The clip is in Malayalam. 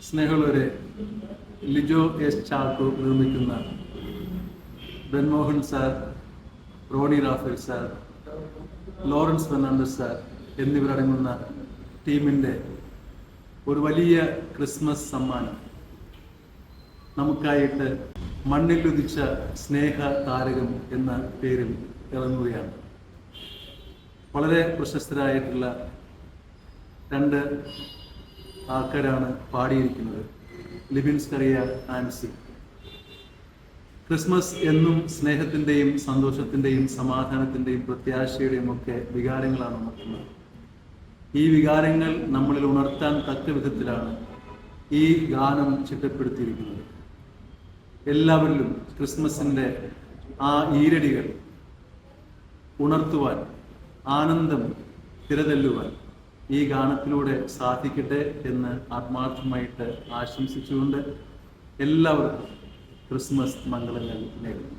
സ്നേഹമുള്ളവരെ, ലിജോ എസ് ചാക്കോ നിർമ്മിക്കുന്ന Benmohan sir, Rony Raphael sir, Lawrence Fernandez sir എന്നിവരടങ്ങുന്ന ടീമിൻ്റെ ഒരു വലിയ ക്രിസ്മസ് സമ്മാനം നമുക്കായിട്ട് മണ്ണിലുദിച്ച സ്നേഹ താരകം എന്ന പേരിൽ ഇറങ്ങുകയാണ്. വളരെ പ്രശസ്തരായിട്ടുള്ള രണ്ട് ആൾക്കാരാണ് പാടിയിരിക്കുന്നത്, ലിബിൻ സ്കറിയ, ആൻസി. ക്രിസ്മസ് എന്നും സ്നേഹത്തിൻ്റെയും സന്തോഷത്തിൻ്റെയും സമാധാനത്തിൻ്റെയും പ്രത്യാശയുടെയും ഒക്കെ വികാരങ്ങളാണ് ഉണർത്തുന്നത്. ഈ വികാരങ്ങൾ നമ്മളിൽ ഉണർത്താൻ തക്ക വിധത്തിലാണ് ഈ ഗാനം ചിട്ടപ്പെടുത്തിയിരിക്കുന്നത്. എല്ലാവരിലും ക്രിസ്മസിൻ്റെ ആ ഈരടികൾ ഉണർത്തുവാൻ, ആനന്ദം തിരതല്ലുവാൻ ഈ ഗാനത്തിലൂടെ സാധിക്കട്ടെ എന്ന് ആത്മാർത്ഥമായിട്ട് ആശംസിച്ചുകൊണ്ട് എല്ലാവർക്കും ക്രിസ്മസ് മംഗളങ്ങൾ നേരുന്നു.